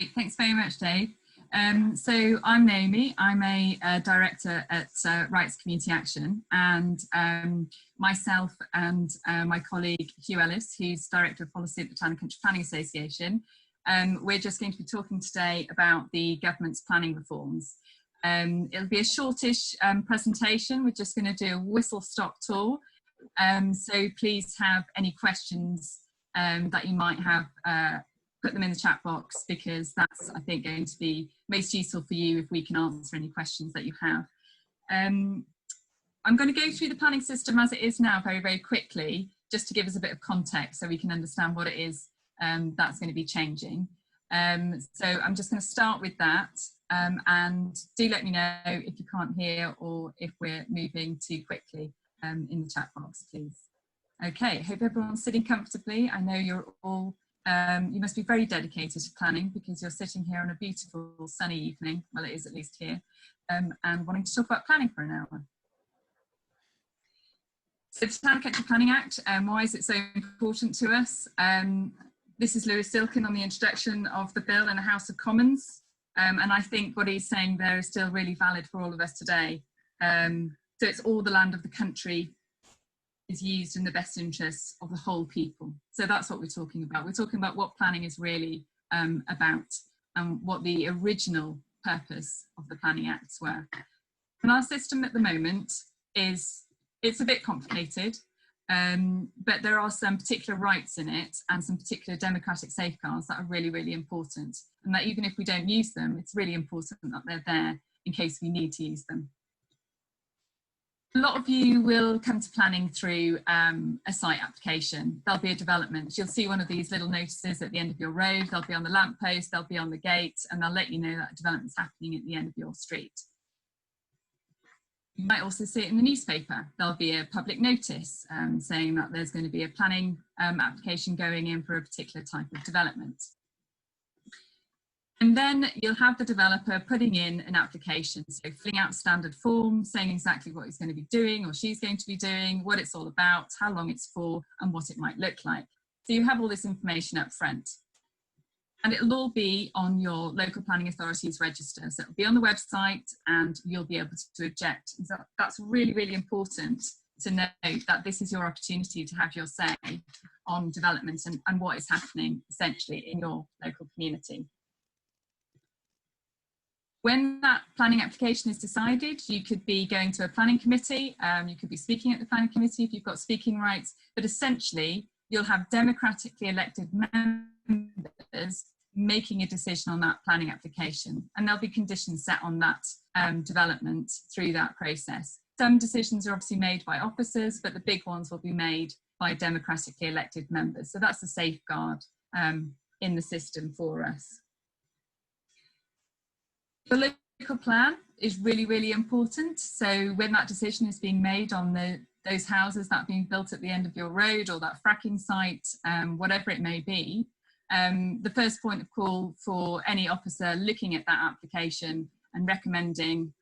Thanks very much, Dave. So I'm Naomi. I'm a director at Rights Community Action, and myself and my colleague Hugh Ellis, who's Director of Policy at the Town and Country Planning Association, we're just going to be talking today about the government's planning reforms. It'll be a shortish presentation. We're just going to do a whistle-stop tour. So please have any questions that you might have, put them in the chat box, because that's, I think, going to be most useful for you if we can answer any questions that you have. I'm going to go through the planning system as it is now very, very quickly, just to give us a bit of context so we can understand what it is that's going to be changing. So I'm just going to start with that, and do let me know if you can't hear or if we're moving too quickly in the chat box, please. Okay, hope everyone's sitting comfortably. I know you're all you must be very dedicated to planning, because you're sitting here on a beautiful sunny evening, well it is at least here, and wanting to talk about planning for an hour. So the Town and Country Planning Act, why is it so important to us? This is Lewis Silkin on the introduction of the bill in the House of Commons, and I think what he's saying there is still really valid for all of us today. So it's all the land of the country is used in the best interests of the whole people. So that's what we're talking about. We're talking about what planning is really about, and what the original purpose of the Planning Acts were. And our system at the moment it's a bit complicated, but there are some particular rights in it and some particular democratic safeguards that are really, really important. And that even if we don't use them, it's really important that they're there in case we need to use them. A lot of you will come to planning through a site application. There'll be a development. You'll see one of these little notices at the end of your road. They'll be on the lamppost, they'll be on the gate, and they'll let you know that a development's happening at the end of your street. You might also see it in the newspaper. There'll be a public notice saying that there's going to be a planning application going in for a particular type of development. And then you'll have the developer putting in an application, so filling out standard form, saying exactly what he's going to be doing or she's going to be doing, what it's all about, how long it's for, and what it might look like. So you have all this information up front. And it'll all be on your local planning authority's register. So it'll be on the website and you'll be able to object. So that's really, really important to note that this is your opportunity to have your say on development and what is happening essentially in your local community. When that planning application is decided, you could be going to a planning committee, you could be speaking at the planning committee if you've got speaking rights, but essentially you'll have democratically elected members making a decision on that planning application, and there'll be conditions set on that development through that process. Some decisions are obviously made by officers, but the big ones will be made by democratically elected members. So that's a safeguard in the system for us. The local plan is really, really important. So when that decision is being made on those houses that are being built at the end of your road, or that fracking site, whatever it may be, the first point of call for any officer looking at that application and recommending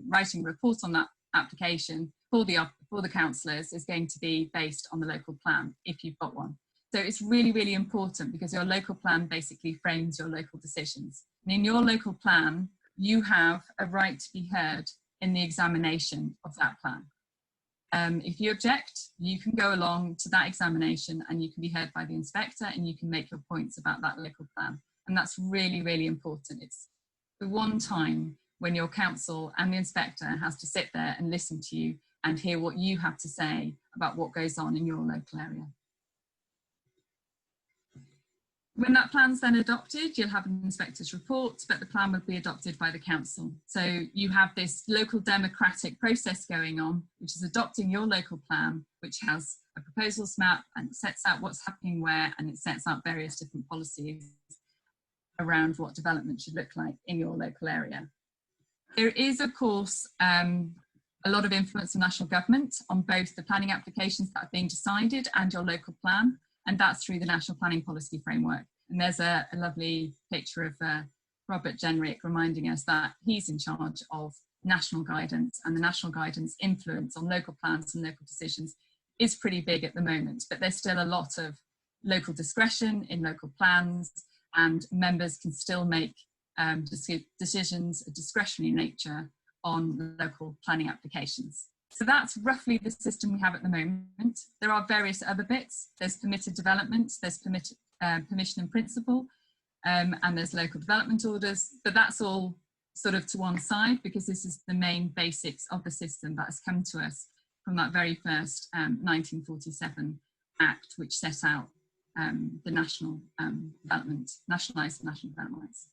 writing a report on that application for the councillors is going to be based on the local plan, if you've got one. So it's really, really important, because your local plan basically frames your local decisions. And in your local plan, you have a right to be heard in the examination of that plan. If you object, you can go along to that examination and you can be heard by the inspector and you can make your points about that local plan. And that's really, really important. It's the one time when your council and the inspector has to sit there and listen to you and hear what you have to say about what goes on in your local area. When that plan's then adopted, you'll have an inspector's report, but the plan will be adopted by the council. So you have this local democratic process going on, which is adopting your local plan, which has a proposals map and it sets out what's happening where, and it sets out various different policies around what development should look like in your local area. There is, of course, a lot of influence from national government on both the planning applications that are being decided and your local plan. And that's through the National Planning Policy Framework. And there's a lovely picture of Robert Jenrick reminding us that he's in charge of national guidance, and the national guidance influence on local plans and local decisions is pretty big at the moment. But there's still a lot of local discretion in local plans, and members can still make decisions of discretionary nature on local planning applications. So that's roughly the system we have at the moment. There are various other bits. There's permitted development, there's permission in principle, and there's local development orders, but that's all sort of to one side because this is the main basics of the system that has come to us from that very first 1947 Act, which set out the national nationalised national development rights.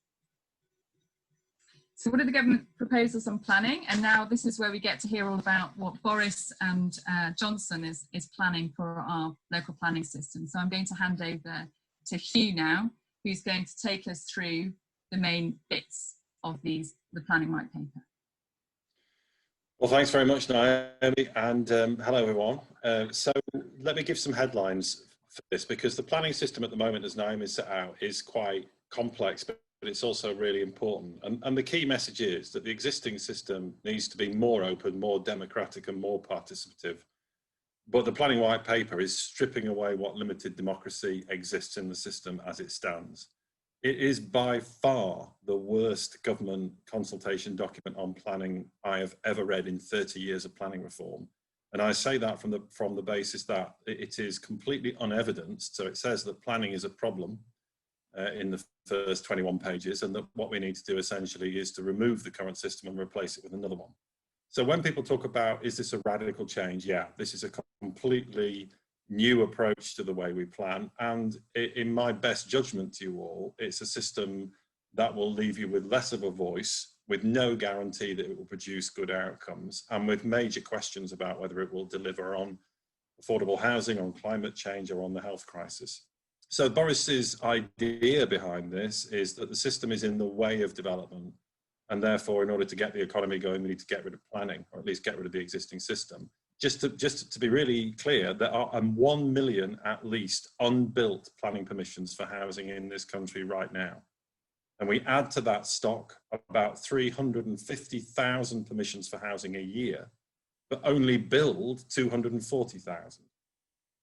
So what are the government proposals on planning? And now this is where we get to hear all about what Boris and Johnson is planning for our local planning system. So I'm going to hand over to Hugh now, who's going to take us through the main bits of the planning white paper. Well, thanks very much, Naomi, and hello everyone. So let me give some headlines for this, because the planning system at the moment, as Naomi set out, is quite complex, but it's also really important. And the key message is that the existing system needs to be more open, more democratic and more participative. But the planning white paper is stripping away what limited democracy exists in the system as it stands. It is by far the worst government consultation document on planning I have ever read in 30 years of planning reform. And I say that from the basis that it is completely unevidenced. So it says that planning is a problem in the first 21 pages, and that what we need to do essentially is to remove the current system and replace it with another one. So when people talk about, is this a radical change? Yeah, this is a completely new approach to the way we plan. And in my best judgment to you all, it's a system that will leave you with less of a voice, with no guarantee that it will produce good outcomes, and with major questions about whether it will deliver on affordable housing, on climate change, or on the health crisis. So Boris's idea behind this is that the system is in the way of development, and therefore, in order to get the economy going, we need to get rid of planning, or at least get rid of the existing system. Just to be really clear, there are 1 million at least unbuilt planning permissions for housing in this country right now. And we add to that stock about 350,000 permissions for housing a year, but only build 240,000.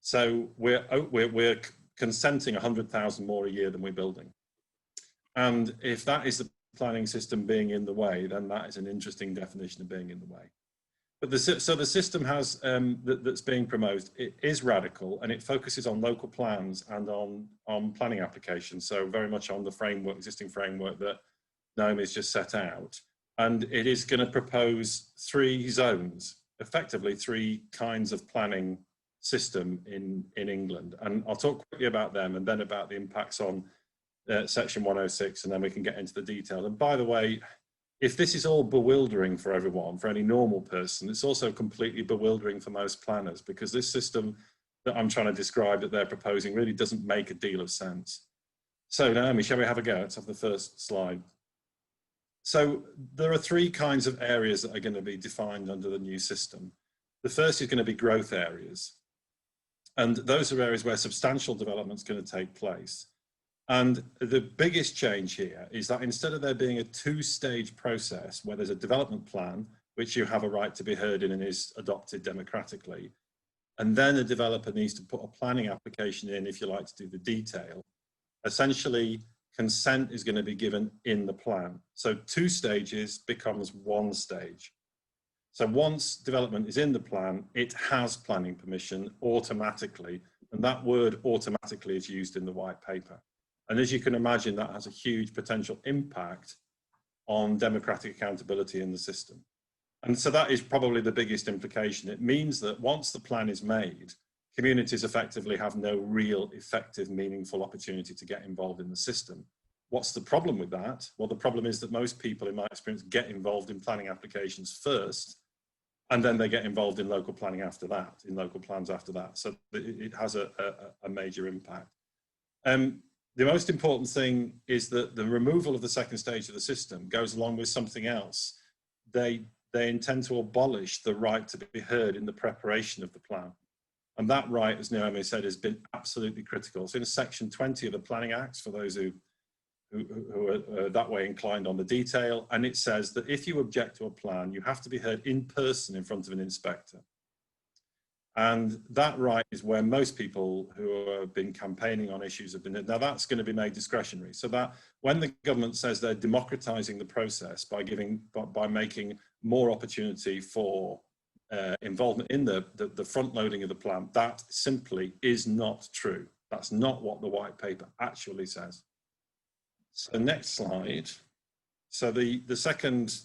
So we're consenting 100,000 more a year than we're building. And if that is the planning system being in the way, then that is an interesting definition of being in the way. But so the system has that's being proposed, it is radical, and it focuses on local plans and on planning applications. So very much on the framework, existing framework that Naomi's just set out. And it is going to propose 3 zones, effectively 3 kinds of planning system in England. And I'll talk quickly about them and then about the impacts on section 106, and then we can get into the detail. And by the way, if this is all bewildering for everyone, for any normal person, it's also completely bewildering for most planners, because this system that I'm trying to describe that they're proposing really doesn't make a deal of sense. So Naomi, shall we have a go? Let's have the first slide. So there are 3 kinds of areas that are going to be defined under the new system. The first is going to be growth areas. And those are areas where substantial development is going to take place. And the biggest change here is that instead of there being a 2-stage process where there's a development plan, which you have a right to be heard in and is adopted democratically, and then a developer needs to put a planning application in, if you like, to do the detail, essentially consent is going to be given in the plan. So 2 stages becomes 1 stage. So once development is in the plan, it has planning permission automatically. And that word automatically is used in the white paper. And as you can imagine, that has a huge potential impact on democratic accountability in the system. And so that is probably the biggest implication. It means that once the plan is made, communities effectively have no real, effective, meaningful opportunity to get involved in the system. What's the problem with that? Well, the problem is that most people, in my experience, get involved in planning applications first, and then they get involved in local planning after that, in local plans after that. So it has a major impact. The most important thing is that the removal of the 2nd stage of the system goes along with something else. They intend to abolish the right to be heard in the preparation of the plan. And that right, as Naomi said, has been absolutely critical. It's in section 20 of the Planning Acts, for those who are that way inclined on the detail. And it says that if you object to a plan, you have to be heard in person in front of an inspector. And that right is where most people who have been campaigning on issues have been. Now that's going to be made discretionary. So that when the government says they're democratizing the process by making more opportunity for involvement in the front loading of the plan, that simply is not true. That's not what the white paper actually says. So next slide. So the second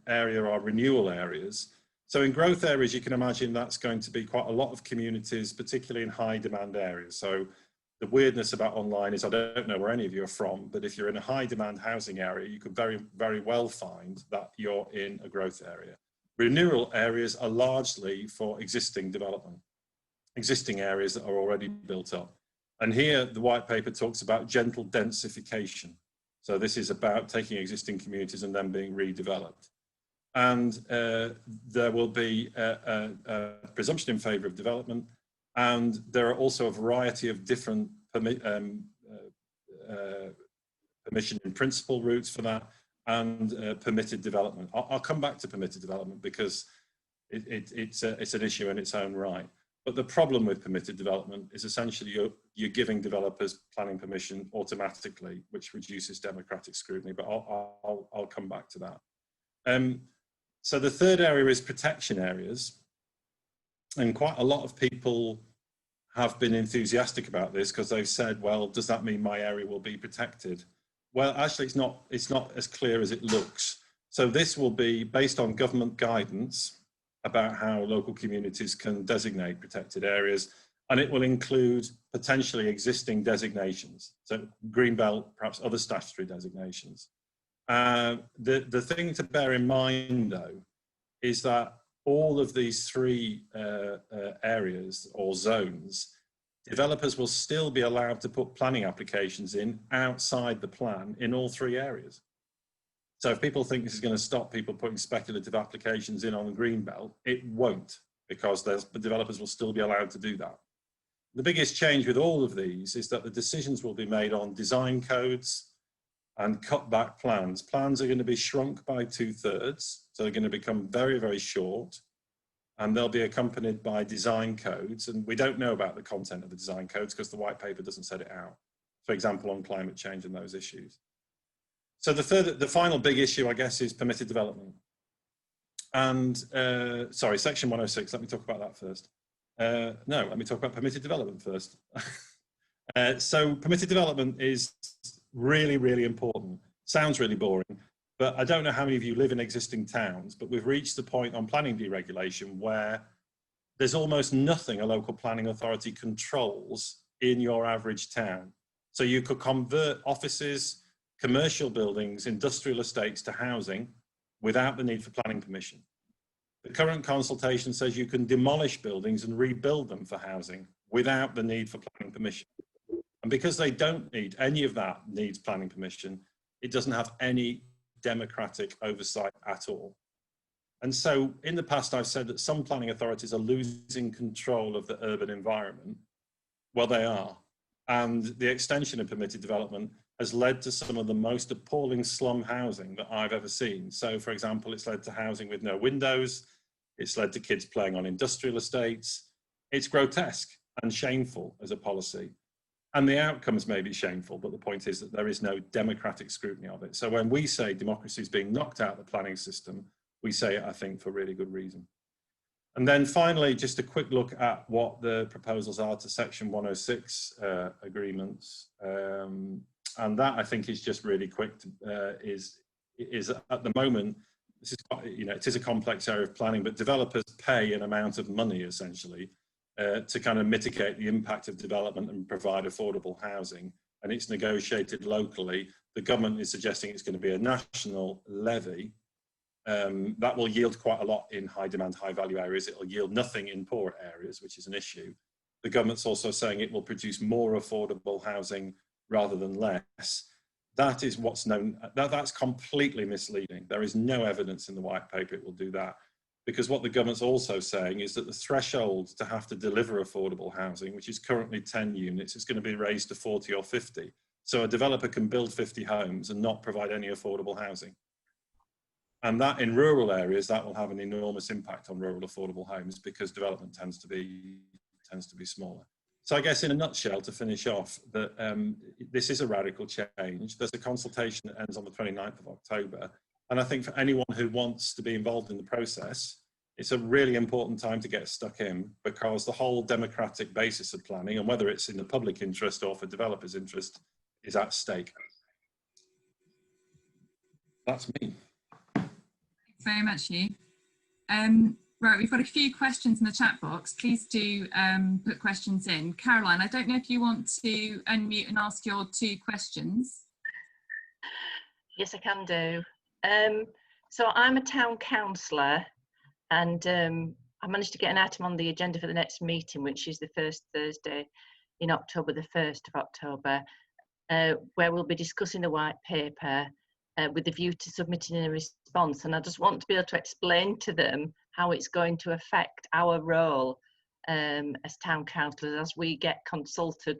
area are renewal areas. So in growth areas, you can imagine that's going to be quite a lot of communities, particularly in high demand areas. So the weirdness about online is I don't know where any of you are from, but if you're in a high demand housing area, you could very, very well find that you're in a growth area. Renewal areas are largely for existing development, existing areas that are already built up. And here the white paper talks about gentle densification. So this is about taking existing communities and then being redeveloped. And there will be a presumption in favour of development, and there are also a variety of different permission in principle routes for that, and permitted development. I'll come back to permitted development because it's an issue in its own right. But the problem with permitted development is essentially you're giving developers planning permission automatically, which reduces democratic scrutiny. But I'll come back to that. So the third area is protection areas, and quite a lot of people have been enthusiastic about this because they've said, well, does that mean my area will be protected? Well, actually, it's not as clear as it looks. So this will be based on government guidance about how local communities can designate protected areas, and it will include potentially existing designations, so Greenbelt, perhaps other statutory designations. The thing to bear in mind, though, is that all of these three areas or zones, developers will still be allowed to put planning applications in outside the plan in all three areas. So if people think this is going to stop people putting speculative applications in on the Greenbelt, it won't, because the developers will still be allowed to do that. The biggest change with all of these is that the decisions will be made on design codes and cut back plans. Plans are going to be shrunk by 2/3, so they're going to become very, very short, and they'll be accompanied by design codes. And we don't know about the content of the design codes because the white paper doesn't set it out, for example, on climate change and those issues. So the final big issue, I guess, is permitted development. And sorry, section 106, let me talk about that first. No, let me talk about permitted development first. So permitted development is really, really important. Sounds really boring, but I don't know how many of you live in existing towns, but we've reached the point on planning deregulation where there's almost nothing a local planning authority controls in your average town. So you could convert offices, commercial buildings, industrial estates to housing without the need for planning permission. The current consultation says you can demolish buildings and rebuild them for housing without the need for planning permission. And because they don't need any of that needs planning permission, it doesn't have any democratic oversight at all. And so in the past, I've said that some planning authorities are losing control of the urban environment. Well, they are. And the extension of permitted development has led to some of the most appalling slum housing that I've ever seen. So for example, it's led to housing with no windows. It's led to kids playing on industrial estates. It's grotesque and shameful as a policy. And the outcomes may be shameful, but the point is that there is no democratic scrutiny of it. So when we say democracy is being knocked out of the planning system, we say it, I think, for really good reason. And then finally, just a quick look at what the proposals are to Section 106 agreements. And that, I think, is just really quick. Is at the moment, this is, it is a complex area of planning, but developers pay an amount of money, essentially, to kind of mitigate the impact of development and provide affordable housing. And it's negotiated locally. The government is suggesting it's going to be a national levy. That will yield quite a lot in high demand, high value areas. It will yield nothing in poor areas, which is an issue. The government's also saying it will produce more affordable housing rather than less. That is what's known, that's completely misleading. There is no evidence in the white paper it will do that, because what the government's also saying is that the threshold to have to deliver affordable housing, which is currently 10 units, is going to be raised to 40 or 50. So a developer can build 50 homes and not provide any affordable housing. And that in rural areas, that will have an enormous impact on rural affordable homes because development tends to be smaller. So I guess in a nutshell, to finish off, that this is a radical change. There's a consultation that ends on the 29th of October. And I think for anyone who wants to be involved in the process, it's a really important time to get stuck in, because the whole democratic basis of planning, and whether it's in the public interest or for developers' interest, is at stake. That's me. Thanks very much, Hugh. Right, we've got a few questions in the chat box. Please do put questions in. Caroline, I don't know if you want to unmute and ask your 2 questions. Yes, I can do. So I'm a town councillor, and I managed to get an item on the agenda for the next meeting, which is the first Thursday in October, the 1st of October, where we'll be discussing the white paper with the view to submitting a response. And I just want to be able to explain to them how it's going to affect our role as town councillors as we get consulted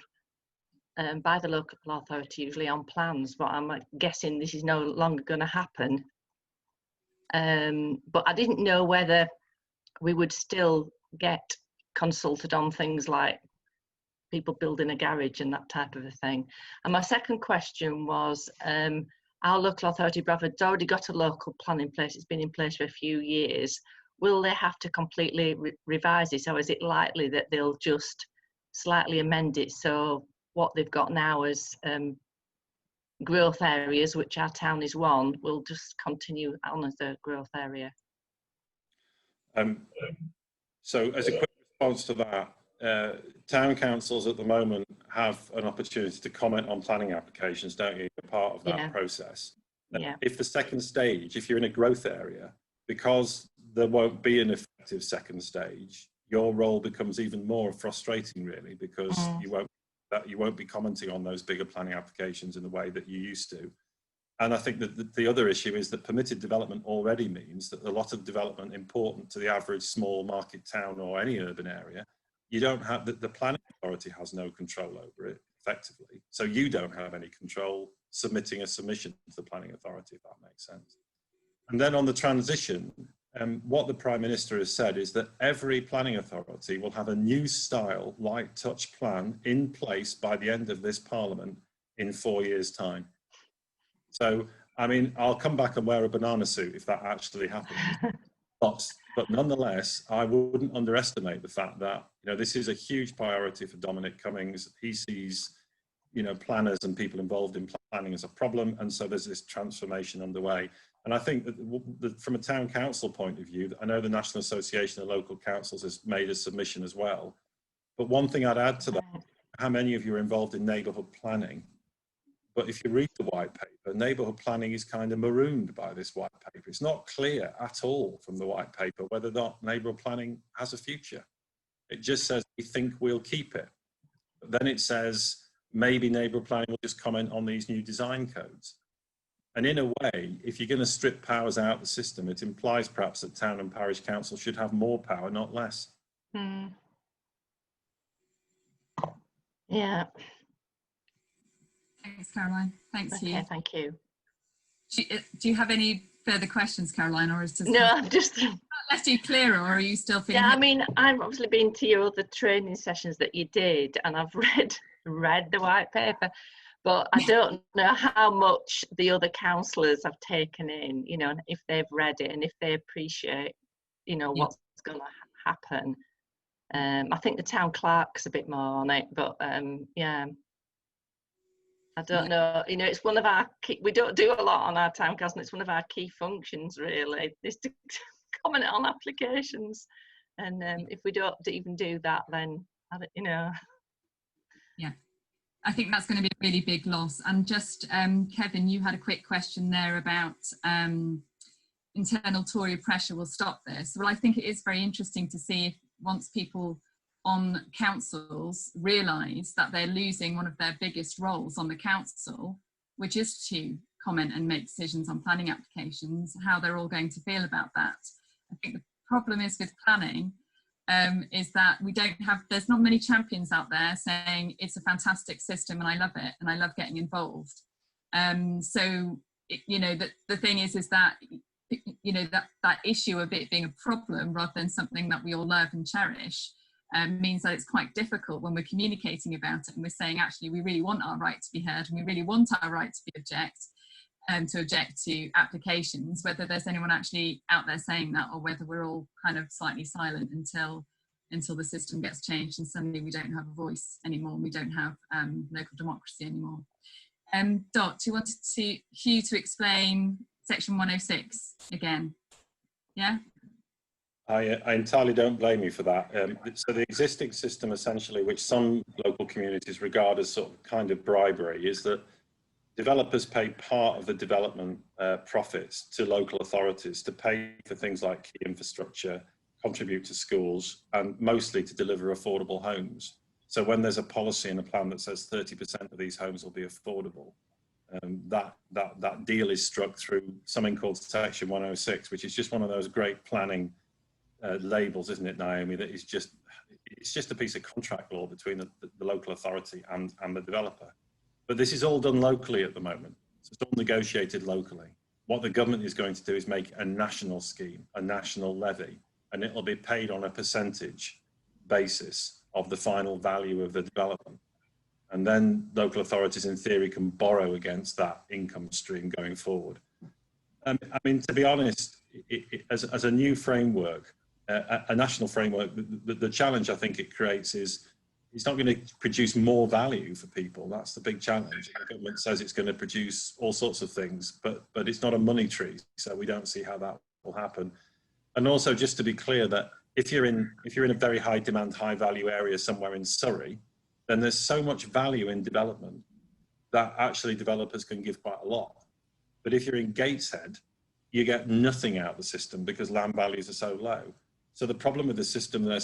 by the local authority, usually on plans, but I'm guessing this is no longer going to happen. But I didn't know whether we would still get consulted on things like people building a garage and that type of a thing. And my second question was, our local authority, Bradford's already got a local plan in place. It's been in place for a few years. Will they have to completely revise this, or is it likely that they'll just slightly amend it so what they've got now as growth areas, which our town is one, will just continue on as a growth area? So as a quick response to that, town councils at the moment have an opportunity to comment on planning applications, don't you? You're part of that process. Yeah. If the second stage, if you're in a growth area, because there won't be an effective second stage, your role becomes even more frustrating, really, because you won't be commenting on those bigger planning applications in the way that you used to. And I think that the other issue is that permitted development already means that a lot of development important to the average small market town or any urban area, you don't have, the planning authority has no control over it effectively. So you don't have any control submitting a submission to the planning authority, if that makes sense. And then on the transition, what the Prime Minister has said is that every planning authority will have a new style light touch plan in place by the end of this Parliament in 4 years' time. So, I mean, I'll come back and wear a banana suit if that actually happens. But nonetheless, I wouldn't underestimate the fact that, you know, this is a huge priority for Dominic Cummings. He sees, you know, planners and people involved in planning as a problem, and so there's this transformation underway. And I think that from a town council point of view, I know the National Association of Local Councils has made a submission as well. But one thing I'd add to that, how many of you are involved in neighbourhood planning? But if you read the white paper, neighbourhood planning is kind of marooned by this white paper. It's not clear at all from the white paper whether or not neighbourhood planning has a future. It just says we think we'll keep it. But then it says maybe neighbourhood planning will just comment on these new design codes. And in a way, if you're going to strip powers out of the system, it implies perhaps that town and parish council should have more power, not less. Yeah. Thanks, Caroline. Thanks, Hugh. Okay, thank you. Do you have any further questions, Caroline, or is this no? I'm just left you clearer, or are you still feeling? Yeah, I mean, I've obviously been to your other training sessions that you did, and I've read the white paper, but I don't know how much the other councillors have taken in, you know, if they've read it and if they appreciate, you know, what's going to happen. I think the town clerk's a bit more on it, but yeah. I don't know, you know, it's one of our key, we don't do a lot on our town council, it's one of our key functions really, is to comment on applications. And if we don't even do that, then, you know. Yeah, I think that's going to be a really big loss. And just, Kevin, you had a quick question there about internal Tory pressure will stop this. Well, I think it is very interesting to see if once people on councils realise that they're losing one of their biggest roles on the council, which is to comment and make decisions on planning applications, how they're all going to feel about that. I think the problem is with planning is that we don't have, there's not many champions out there saying it's a fantastic system and I love it and I love getting involved. So, you know, the thing is that you know, that issue of it being a problem rather than something that we all love and cherish means that it's quite difficult when we're communicating about it and we're saying, actually, we really want our right to be heard and we really want our right to be to object to applications, whether there's anyone actually out there saying that or whether we're all kind of slightly silent until the system gets changed and suddenly we don't have a voice anymore, we don't have local democracy anymore. Dot, do you want Hugh to explain section 106 again? Yeah? I entirely don't blame you for that. So the existing system, essentially, which some local communities regard as sort of kind of bribery, is that developers pay part of the development profits to local authorities to pay for things like key infrastructure, contribute to schools, and mostly to deliver affordable homes. So when there's a policy and a plan that says 30% of these homes will be affordable, that deal is struck through something called Section 106, which is just one of those great planning labels, isn't it, Naomi? That is it's just a piece of contract law between the local authority and the developer. But this is all done locally at the moment. So it's all negotiated locally. What the government is going to do is make a national scheme, a national levy, and it'll be paid on a percentage basis of the final value of the development. And then local authorities, in theory, can borrow against that income stream going forward. I mean, to be honest, as a new framework, a national framework, the challenge I think it creates is it's not going to produce more value for people. That's the big challenge. The government says it's going to produce all sorts of things, but it's not a money tree, so we don't see how that will happen. And also, just to be clear, that if you're in a very high demand, high value area somewhere in Surrey, then there's so much value in development that actually developers can give quite a lot. But if you're in Gateshead, you get nothing out of the system because land values are so low. So the problem with the system they're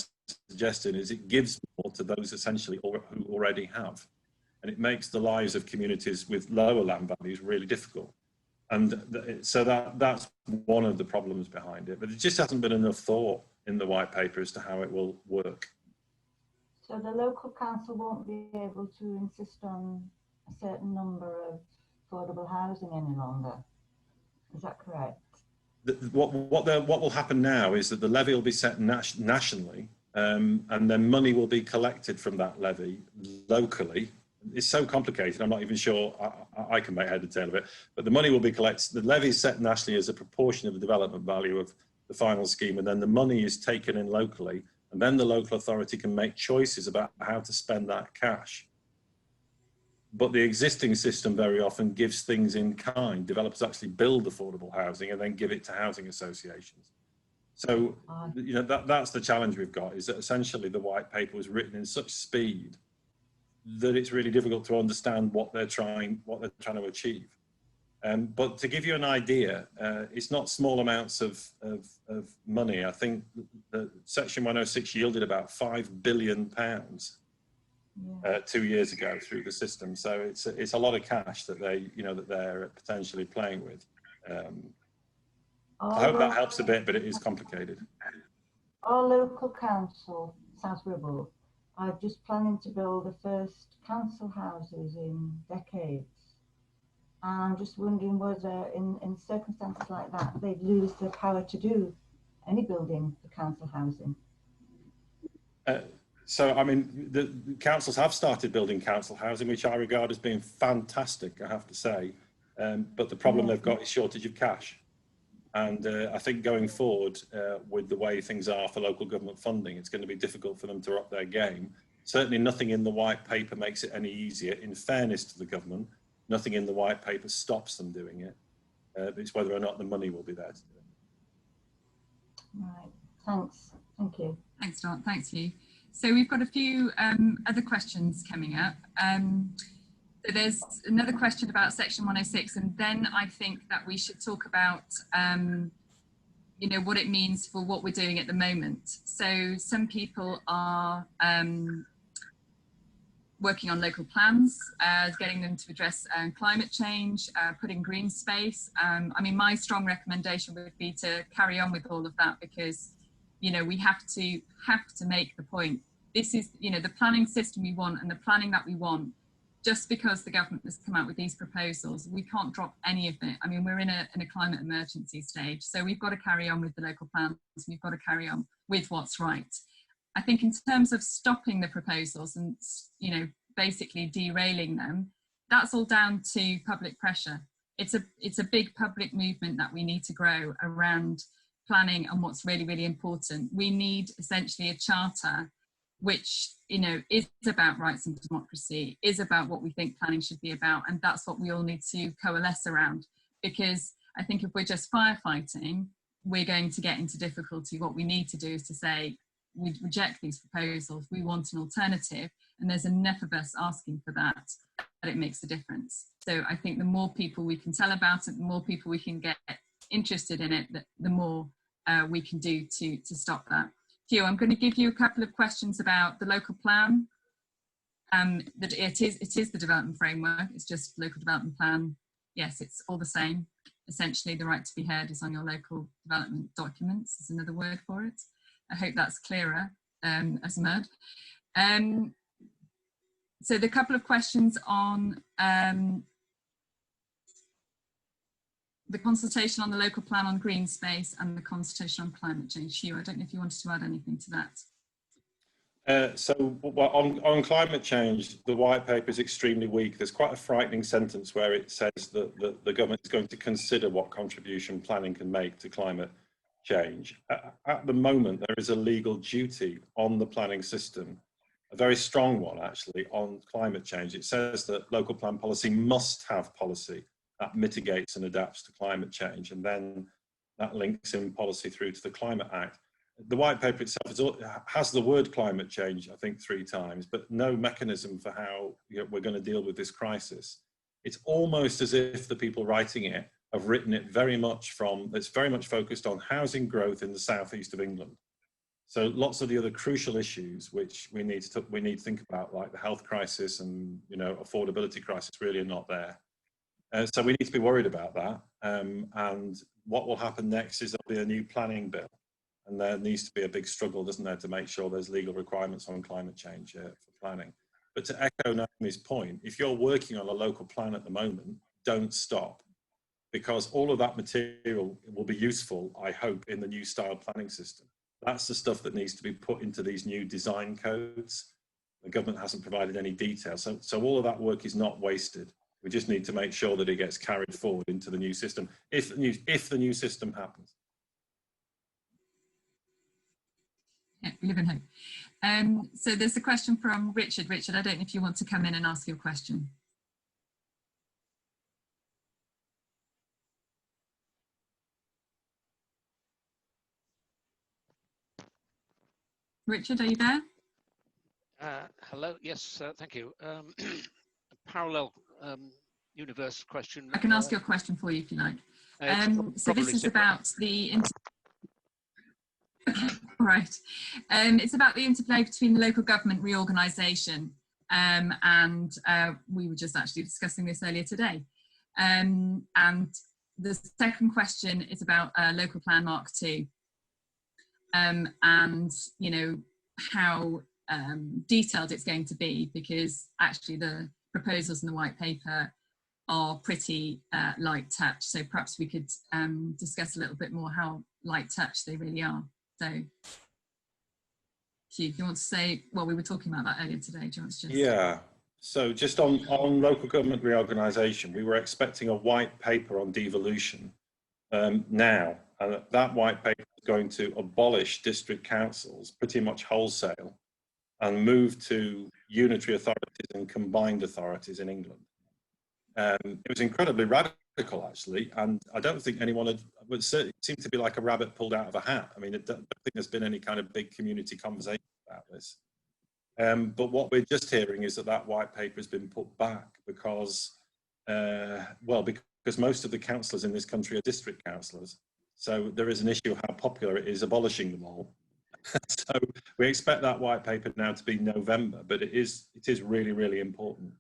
suggesting is it gives more to those essentially who already have. And it makes the lives of communities with lower land values really difficult. And so that's one of the problems behind it. But it just hasn't been enough thought in the white paper as to how it will work. So the local council won't be able to insist on a certain number of affordable housing any longer. Is that correct? What will happen now is that the levy will be set nationally, and then money will be collected from that levy locally. It's so complicated, I'm not even sure I can make head or tail of it, but the money will be collected. The levy is set nationally as a proportion of the development value of the final scheme, and then the money is taken in locally, and then the local authority can make choices about how to spend that cash. But the existing system very often gives things in kind. Developers actually build affordable housing and then give it to housing associations. So, you know, that's the challenge we've got, is that essentially the white paper was written in such speed that it's really difficult to understand what they're trying to achieve. But to give you an idea, it's not small amounts of money. I think the Section 106 yielded about £5 billion 2 years ago through the system. So it's a lot of cash that they're potentially playing with. I hope that helps a bit, but it is complicated. Our local council, South Ribble, are just planning to build the first council houses in decades. And I'm just wondering whether in circumstances like that, they'd lose the power to do any building for council housing. So, I mean, the councils have started building council housing, which I regard as being fantastic, I have to say. But the problem they've got is shortage of cash. And I think going forward, with the way things are for local government funding, it's going to be difficult for them to up their game. Certainly nothing in the white paper makes it any easier. In fairness to the government, nothing in the white paper stops them doing it. It's whether or not the money will be there to do it. Right, thanks. Thank you. Thanks, Dot. Thanks, Hugh. So we've got a few other questions coming up. So there's another question about Section 106, and then I think that we should talk about, you know, what it means for what we're doing at the moment. So some people are working on local plans, getting them to address climate change, putting green space. I mean, my strong recommendation would be to carry on with all of that, because you know, we have to make the point. This is, you know, the planning system we want, and the planning that we want just because the government has come out with these proposals, we can't drop any of it. I mean, we're in a climate emergency stage, so we've got to carry on with the local plans, we've got to carry on with what's right. I think in terms of stopping the proposals and, you know, basically derailing them, that's all down to public pressure. It's a big public movement that we need to grow around planning and what's really, really important. We need essentially a charter which, you know, is about rights and democracy, is about what we think planning should be about, and that's what we all need to coalesce around. Because I think if we're just firefighting, we're going to get into difficulty. What we need to do is to say, we reject these proposals, we want an alternative, and there's enough of us asking for that it makes a difference. So I think the more people we can tell about it, the more people we can get interested in it, the more we can do to stop that. Hugh, I'm going to give you a couple of questions about the local plan. That it is the development framework, it's just local development plan. Yes, it's all the same. Essentially, the right to be heard is on your local development documents, is another word for it. I hope that's clearer as mud. So the couple of questions on the consultation on the local plan on green space and the consultation on climate change. Hugh, I don't know if you wanted to add anything to that. So on climate change, the white paper is extremely weak. There's quite a frightening sentence where it says that the government is going to consider what contribution planning can make to climate change. At the moment, there is a legal duty on the planning system, a very strong one actually, on climate change. It says that local plan policy must have policy that mitigates and adapts to climate change, and then that links in policy through to the Climate Act. The white paper itself has the word climate change, I think, 3 times, but no mechanism for how we're going to deal with this crisis. It's almost as if the people writing it have written it it's very much focused on housing growth in the southeast of England. So lots of the other crucial issues which we need to think about, like the health crisis and, you know, affordability crisis, really are not there. So we need to be worried about that. And what will happen next is there'll be a new planning bill. And there needs to be a big struggle, doesn't there, to make sure there's legal requirements on climate change for planning. But to echo Naomi's point, if you're working on a local plan at the moment, don't stop. Because all of that material will be useful, I hope, in the new style planning system. That's the stuff that needs to be put into these new design codes. The government hasn't provided any detail. So all of that work is not wasted. We just need to make sure that it gets carried forward into the new system, if the new system happens. Yeah, we live in hope. So there's a question from Richard. Richard, I don't know if you want to come in and ask your question. Richard, are you there? Hello, yes, thank you. A parallel universe question. I can ask your question for you if you like. So this is about the all right. It's about the interplay between the local government reorganisation and we were just actually discussing this earlier today. And the second question is about local plan Mark II. And, you know, how detailed it's going to be, because actually the proposals in the white paper are pretty light touch. So perhaps we could discuss a little bit more how light touch they really are. So, Hugh, do you want to say, well, we were talking about that earlier today. Do you want to just... Yeah, so just on local government reorganisation, we were expecting a white paper on devolution now, and that white paper is going to abolish district councils pretty much wholesale and move to unitary authorities and combined authorities in England. It was incredibly radical, actually, and I don't think anyone had, but certainly it seemed to be like a rabbit pulled out of a hat. I mean, I don't think there's been any kind of big community conversation about this. But what we're just hearing is that white paper has been put back because, well, because most of the councillors in this country are district councillors. So there is an issue of how popular it is abolishing them all. So we expect that white paper now to be November, but it is really, really important.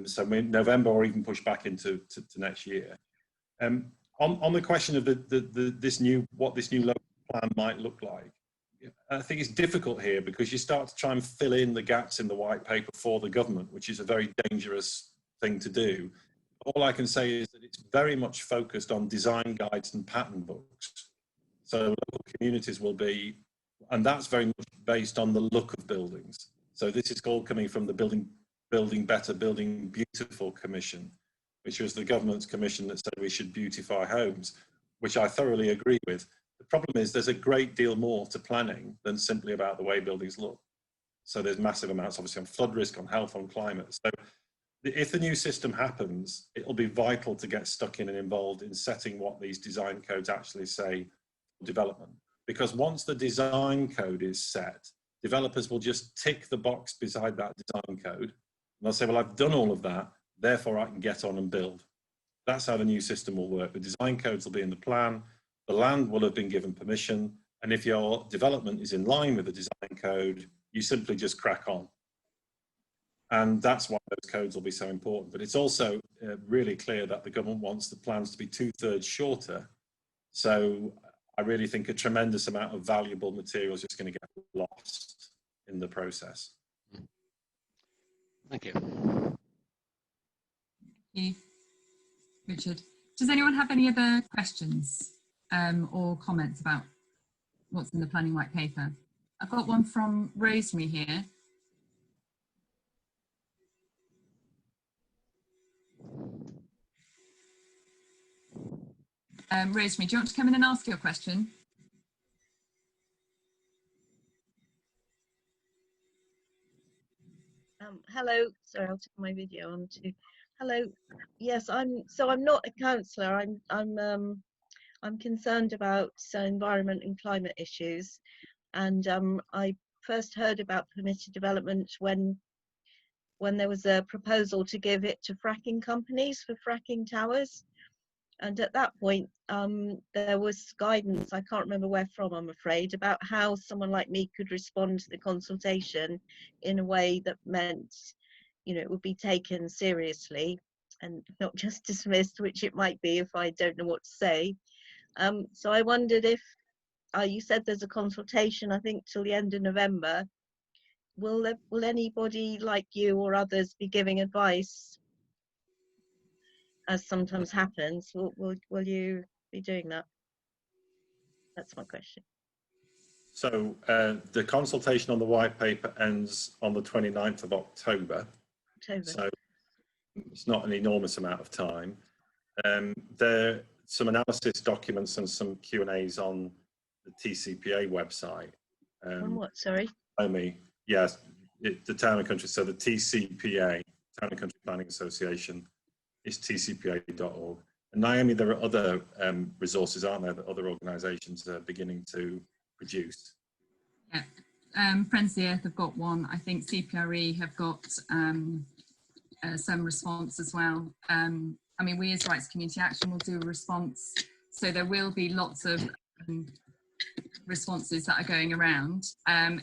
So November, or even push back into next year. On the question of what this new local plan might look like, I think it's difficult here because you start to try and fill in the gaps in the white paper for the government, which is a very dangerous thing to do. All I can say is that it's very much focused on design guides and pattern books. So local communities will be, and that's very much based on the look of buildings. So this is all coming from the Building Better, Building Beautiful Commission, which was the government's commission that said we should beautify homes, which I thoroughly agree with. The problem is there's a great deal more to planning than simply about the way buildings look. So there's massive amounts, obviously, on flood risk, on health, on climate. So if the new system happens, it'll be vital to get stuck in and involved in setting what these design codes actually say for development. Because once the design code is set, developers will just tick the box beside that design code. And they'll say, well, I've done all of that, therefore I can get on and build. That's how the new system will work. The design codes will be in the plan, the land will have been given permission, and if your development is in line with the design code, you simply just crack on. And that's why those codes will be so important. But it's also really clear that the government wants the plans to be 2/3 shorter. So I really think a tremendous amount of valuable material is just going to get lost in the process. Thank you. Thank you, Richard. Does anyone have any other questions or comments about what's in the planning white paper? I've got one from Rosemary here. Rosemary, do you want to come in and ask your question? Hello, sorry, I'll turn my video on too. Hello, yes, I'm not a councillor. I'm concerned about environment and climate issues, and I first heard about permitted development when there was a proposal to give it to fracking companies for fracking towers. And at that point, there was guidance, I can't remember where from, I'm afraid, about how someone like me could respond to the consultation in a way that meant, you know, it would be taken seriously and not just dismissed, which it might be if I don't know what to say. So I wondered if, you said there's a consultation, I think, till the end of November. Will anybody like you or others be giving advice, as sometimes happens? Will you be doing that? That's my question. So the consultation on the white paper ends on the 29th of October. So it's not an enormous amount of time. There are some analysis documents and some Q&As on the TCPA website. On what, sorry? Naomi, yes, the Town and Country, so the TCPA, Town and Country Planning Association, is tcpa.org. And Naomi, there are other resources, aren't there, that other organisations are beginning to produce? Yeah, Friends of the Earth have got one. I think CPRE have got some response as well. I mean, we as Rights Community Action will do a response, so there will be lots of responses that are going around.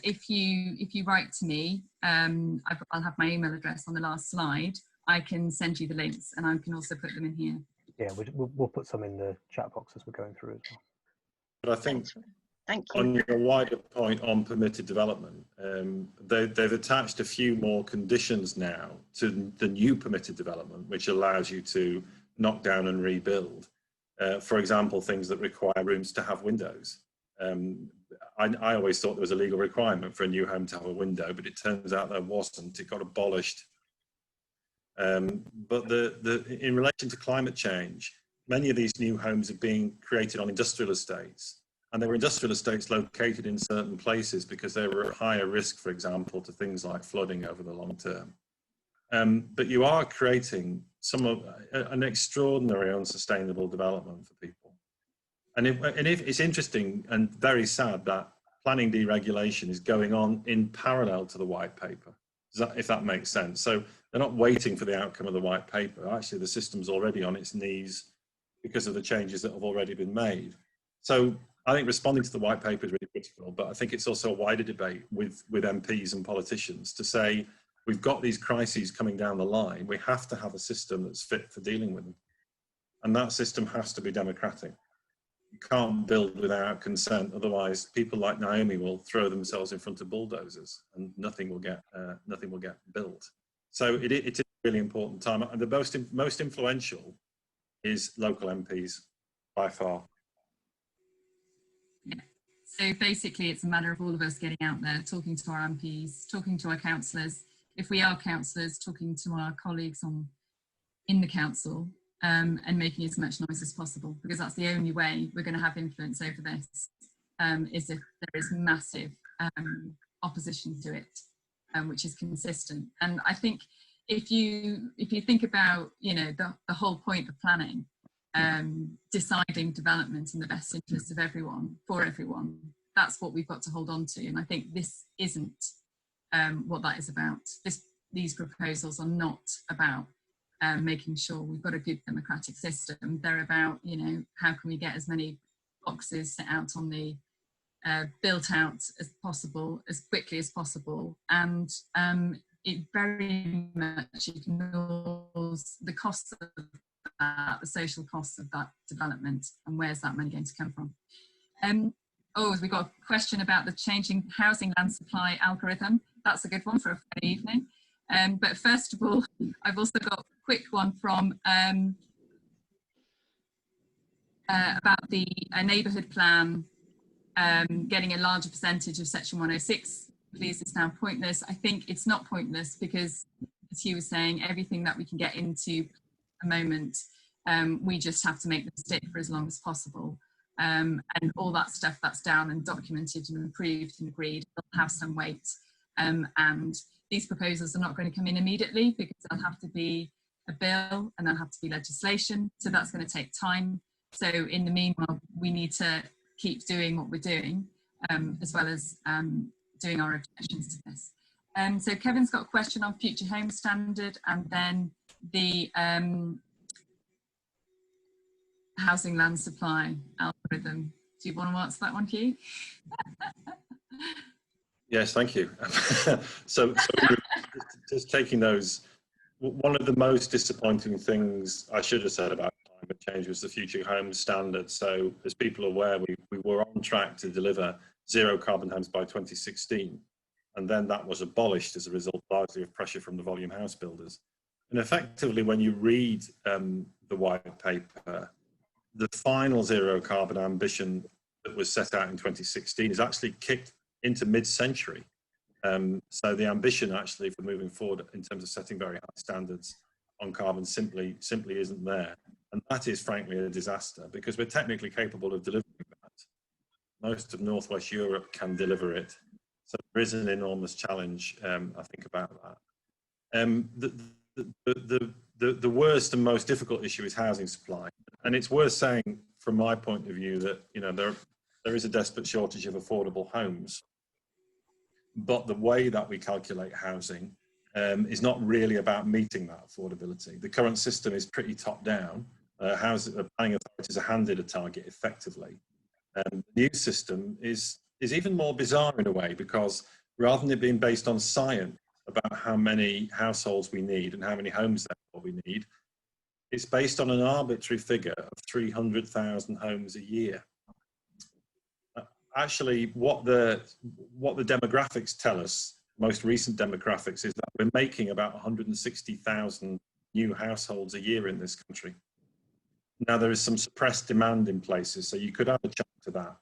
If you write to me, I'll have my email address on the last slide. I can send you the links, and I can also put them in here. Yeah, we'll put some in the chat box as we're going through as well. But I think, thank you. on your wider point on permitted development, they've attached a few more conditions now to the new permitted development, which allows you to knock down and rebuild. For example, things that require rooms to have windows. I always thought there was a legal requirement for a new home to have a window, but it turns out there wasn't. It got abolished. But in relation to climate change, many of these new homes are being created on industrial estates, and there were industrial estates located in certain places because they were at higher risk, for example, to things like flooding over the long term. But you are creating an extraordinary unsustainable development for people. And it's interesting and very sad that planning deregulation is going on in parallel to the white paper, if that makes sense. So they're not waiting for the outcome of the white paper. Actually, the system's already on its knees because of the changes that have already been made. So I think responding to the white paper is really critical, but I think it's also a wider debate with MPs and politicians to say, we've got these crises coming down the line. We have to have a system that's fit for dealing with them. And that system has to be democratic. You can't build without consent, otherwise people like Naomi will throw themselves in front of bulldozers and nothing will get built. So it's a really important time, and the most influential is local MPs by far. Yeah. So basically it's a matter of all of us getting out there, talking to our MPs, talking to our councillors, if we are councillors, talking to our colleagues in the council, and making as much noise as possible, because that's the only way we're going to have influence over this, is if there is massive opposition to it, which is consistent. And I think if you think about, you know, the whole point of planning, deciding development in the best interest of everyone, for everyone, that's what we've got to hold on to. And I think this isn't what that is about. These proposals are not about making sure we've got a good democratic system. They're about, you know, how can we get as many boxes set out on the built out as possible, as quickly as possible, and it very much ignores the costs of that, the social costs of that development, and where's that money going to come from. We've got a question about the changing housing land supply algorithm. That's a good one for a Friday evening. But first of all, I've also got a quick one from about the neighbourhood plan getting a larger percentage of Section 106. Please, it's now pointless. I think it's not pointless because, as Hugh was saying, everything that we can get into at the moment, we just have to make them stick for as long as possible. And all that stuff that's down and documented and approved and agreed will have some weight. And these proposals are not going to come in immediately because there'll have to be a bill and there'll have to be legislation. So that's going to take time. So in the meanwhile, we need to keep doing what we're doing, as well as doing our objections to this. So Kevin's got a question on future home standard and then the housing land supply algorithm. Do you want to answer that one, Hugh? Yes, thank you. so just taking those, one of the most disappointing things I should have said about climate change was the future home standard. So as people are aware, we were on track to deliver zero carbon homes by 2016. And then that was abolished as a result largely of pressure from the volume house builders. And effectively, when you read the white paper, the final zero carbon ambition that was set out in 2016 is actually kicked into mid-century. So the ambition actually for moving forward in terms of setting very high standards on carbon simply isn't there. And that is frankly a disaster because we're technically capable of delivering that. Most of Northwest Europe can deliver it. So there is an enormous challenge, I think, about that. The worst and most difficult issue is housing supply. And it's worth saying from my point of view that, you know, there is a desperate shortage of affordable homes. But the way that we calculate housing is not really about meeting that affordability. The current system is pretty top down. Planning authorities are handed a target effectively. The new system is even more bizarre in a way because rather than it being based on science about how many households we need and how many homes therefore we need, it's based on an arbitrary figure of 300,000 homes a year. Actually, what the demographics tell us, most recent demographics, is that we're making about 160,000 new households a year in this country. Now, there is some suppressed demand in places, so you could add a chunk to that.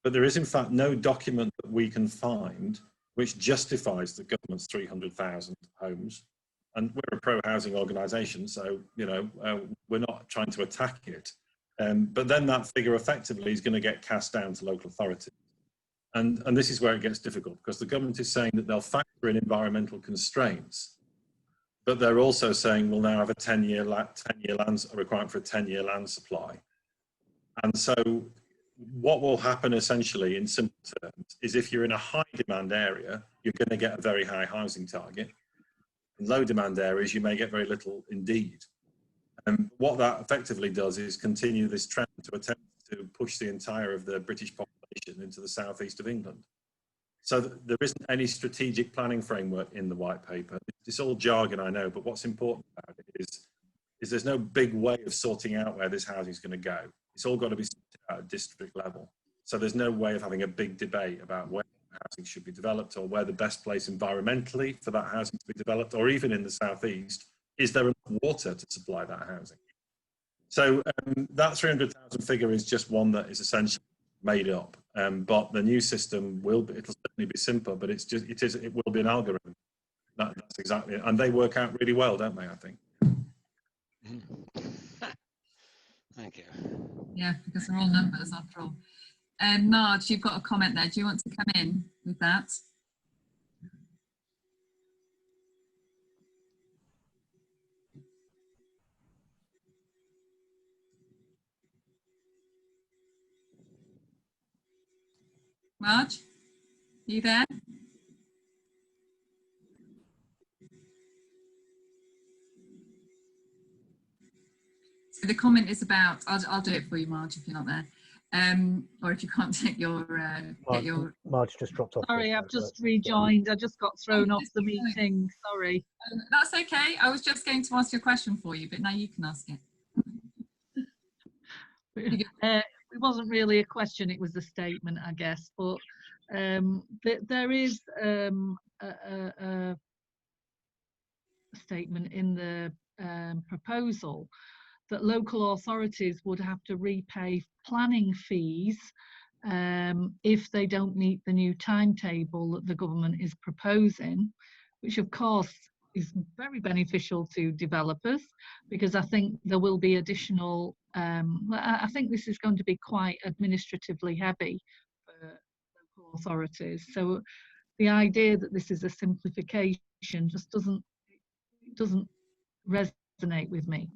But there is, in fact, no document that we can find which justifies the government's 300,000 homes. And we're a pro-housing organisation, so, you know, we're not trying to attack it. But then that figure effectively is going to get cast down to local authorities. And this is where it gets difficult because the government is saying that they'll factor in environmental constraints, but they're also saying we'll now have a 10-year land requirement for a 10-year land supply. And so what will happen essentially in simple terms is if you're in a high demand area, you're going to get a very high housing target. In low demand areas, you may get very little indeed. And what that effectively does is continue this trend to attempt to push the entire of the British population into the southeast of England. So there isn't any strategic planning framework in the white paper. It's all jargon, I know, but what's important about it is there's no big way of sorting out where this housing is going to go. It's all got to be sorted at a district level. So there's no way of having a big debate about where housing should be developed or where the best place environmentally for that housing to be developed, or even in the southeast, is there enough water to supply that housing? So that 300,000 figure is just one that is essentially made up. But the new system it'll certainly be simpler, but it will be an algorithm. That's exactly it. And they work out really well, don't they, I think? Thank you. Yeah, because they're all numbers after all. Marge, you've got a comment there. Do you want to come in with that? Marge, are you there? So the comment is about, I'll do it for you, Marge, if you're not there. Or if you can't take your, Marge just dropped off. Sorry, I've just rejoined. I just got thrown off the meeting. Sorry. That's okay. I was just going to ask you a question for you, but now you can ask it. It wasn't really a question, it was a statement, I guess. But there is a statement in the proposal that local authorities would have to repay planning fees if they don't meet the new timetable that the government is proposing, which of course is very beneficial to developers, because I think there will be additional, I think this is going to be quite administratively heavy for local authorities. So the idea that this is a simplification just doesn't resonate with me.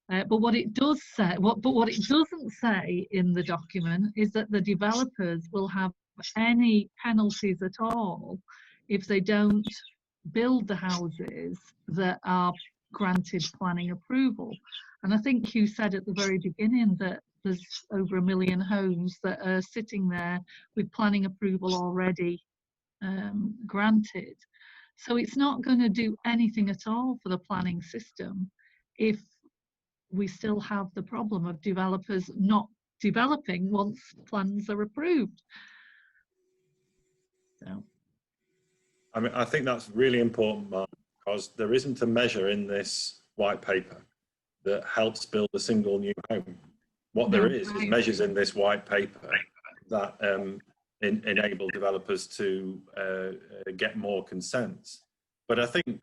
But what it does say, what it doesn't say in the document is that the developers will have any penalties at all if they don't build the houses that are granted planning approval. And I think Hugh said at the very beginning that there's over 1 million homes that are sitting there with planning approval already granted. So it's not going to do anything at all for the planning system if we still have the problem of developers not developing once plans are approved. So. I mean, I think that's really important, Mark, because there isn't a measure in this white paper that helps build a single new home. What there is measures in this white paper that enable developers to get more consents. But I think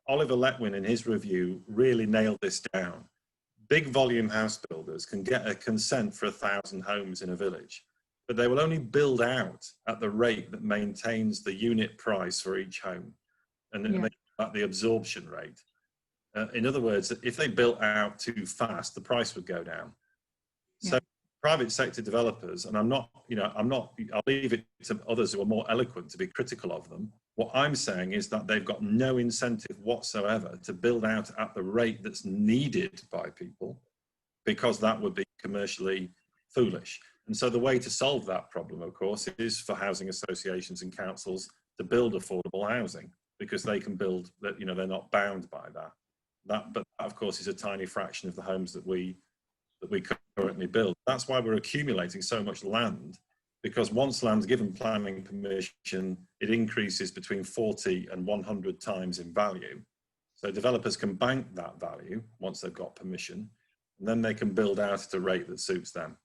Oliver Letwin in his review really nailed this down. Big volume house builders can get a consent for 1,000 homes in a village, but they will only build out at the rate that maintains the unit price for each home, and at the absorption rate. In other words, if they built out too fast, the price would go down. So private sector developers, and I'll leave it to others who are more eloquent to be critical of them. What I'm saying is that they've got no incentive whatsoever to build out at the rate that's needed by people, because that would be commercially foolish. And so the way to solve that problem, of course, is for housing associations and councils to build affordable housing, because they can build that, they're not bound by that. But that, of course, is a tiny fraction of the homes that we currently build. That's why we're accumulating so much land, because once land's given planning permission, it increases between 40 and 100 times in value. So developers can bank that value once they've got permission, and then they can build out at a rate that suits them.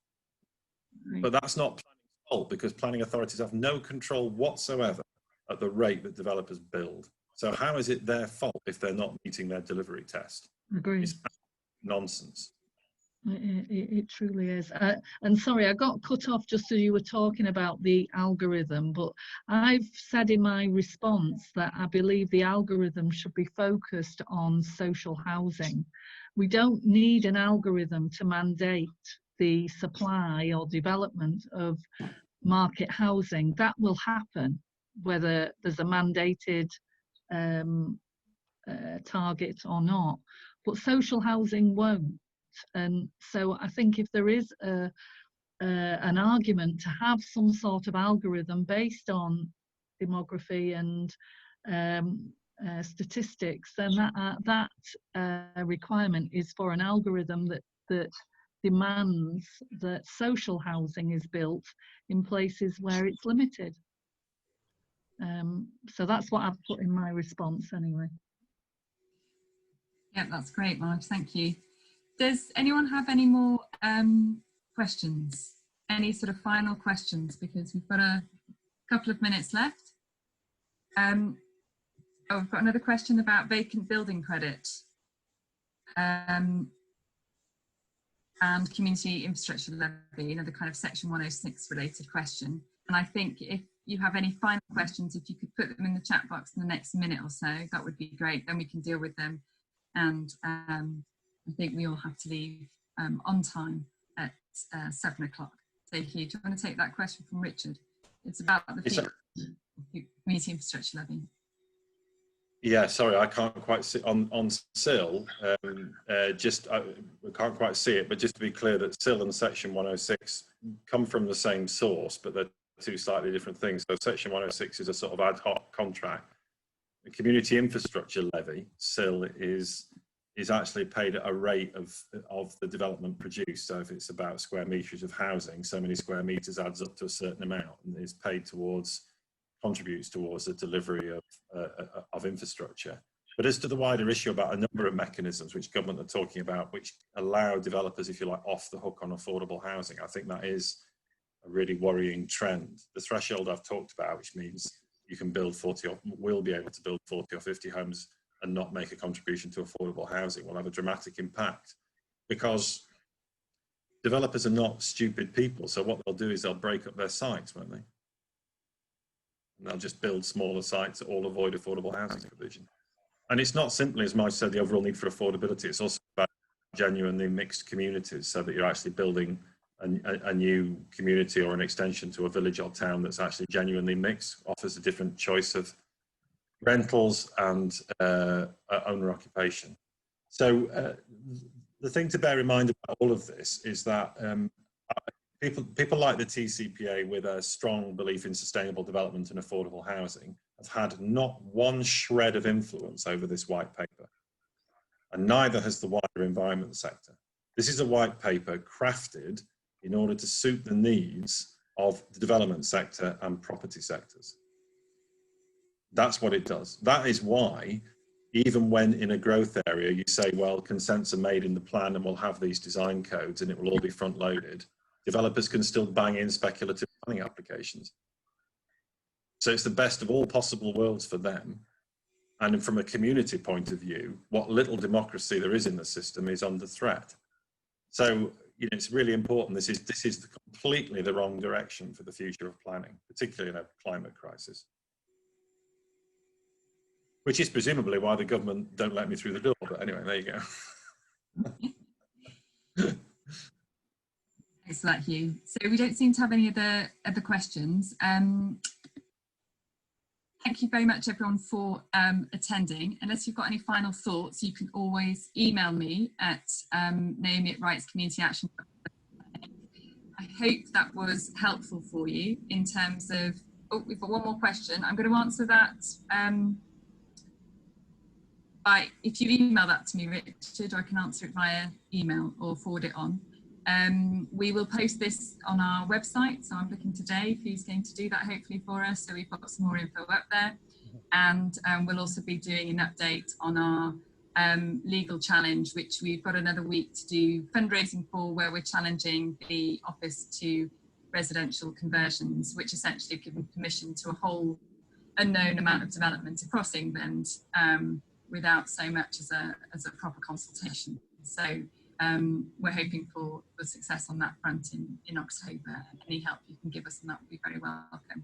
Right. But that's not planning's fault, because planning authorities have no control whatsoever at the rate that developers build. So how is it their fault if they're not meeting their delivery test? Agreed. It's nonsense. It truly is. And sorry, I got cut off just as you were talking about the algorithm, but I've said in my response that I believe the algorithm should be focused on social housing. We don't need an algorithm to mandate the supply or development of market housing. That will happen whether there's a mandated target or not, but social housing won't. And so I think if there is an argument to have some sort of algorithm based on demography and statistics, then that requirement is for an algorithm that demands that social housing is built in places where it's limited. So that's what I've put in my response anyway. Yeah, that's great, Marge, thank you. Does anyone have any more questions? Any sort of final questions? Because we've got a couple of minutes left. Oh, I've got another question about vacant building credit and community infrastructure levy, another kind of section 106 related question. And I think if you have any final questions, if you could put them in the chat box in the next minute or so, that would be great. Then we can deal with them. And I think we all have to leave on time at 7 o'clock. So Hugh, do you want to take that question from Richard? It's about the community infrastructure levy. Yeah, sorry, I can't quite see on SIL. I can't quite see it, but just to be clear, that SIL and Section 106 come from the same source, but they're two slightly different things. So Section 106 is a sort of ad hoc contract. The community infrastructure levy, SIL, is actually paid at a rate of the development produced. So if it's about square metres of housing, so many square metres adds up to a certain amount and is paid towards, contributes towards the delivery of infrastructure. But as to the wider issue about a number of mechanisms which government are talking about, which allow developers, if you like, off the hook on affordable housing, I think that is a really worrying trend. The threshold I've talked about, which means you can build 40 or will be able to build 40 or 50 homes and not make a contribution to affordable housing, will have a dramatic impact, because developers are not stupid people. So what they'll do is they'll break up their sites, won't they? And they'll just build smaller sites that all avoid affordable housing provision. And it's not simply, as Mike said, the overall need for affordability. It's also about genuinely mixed communities, so that you're actually building a new community or an extension to a village or town that's actually genuinely mixed, offers a different choice of rentals and owner occupation. So the thing to bear in mind about all of this is that people like the TCPA, with a strong belief in sustainable development and affordable housing, have had not one shred of influence over this white paper, and neither has the wider environment sector. This is a white paper crafted in order to suit the needs of the development sector and property sectors. That's what it does. That is why, even when in a growth area you say, well, consents are made in the plan and we'll have these design codes and it will all be front loaded, developers can still bang in speculative planning applications. So it's the best of all possible worlds for them. And from a community point of view, what little democracy there is in the system is under threat. So, you know, it's really important. This is completely the wrong direction for the future of planning, particularly in a climate crisis. Which is presumably why the government don't let me through the door. But anyway, there you go. Thanks for that, Hugh. So we don't seem to have any other questions. Thank you very much, everyone, for attending. Unless you've got any final thoughts, you can always email me at Naomi at Rights Community Action. I hope that was helpful for you in terms of, oh, we've got one more question. I'm going to answer that if you email that to me, Richard, I can answer it via email or forward it on. We will post this on our website, so I'm looking today who's going to do that hopefully for us, so we've got some more info up there, and we'll also be doing an update on our legal challenge, which we've got another week to do fundraising for, where we're challenging the office to residential conversions, which essentially give them permission to a whole unknown amount of development across England without so much as a proper consultation. So we're hoping for success on that front in October. Any help you can give us on that would be very welcome.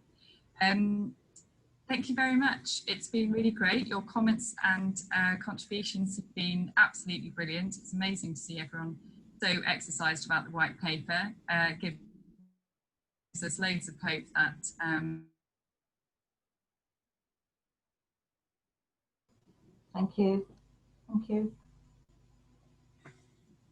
Thank you very much. It's been really great. Your comments and contributions have been absolutely brilliant. It's amazing to see everyone so exercised about the white paper. Gives us loads of hope that Thank you. Thank you.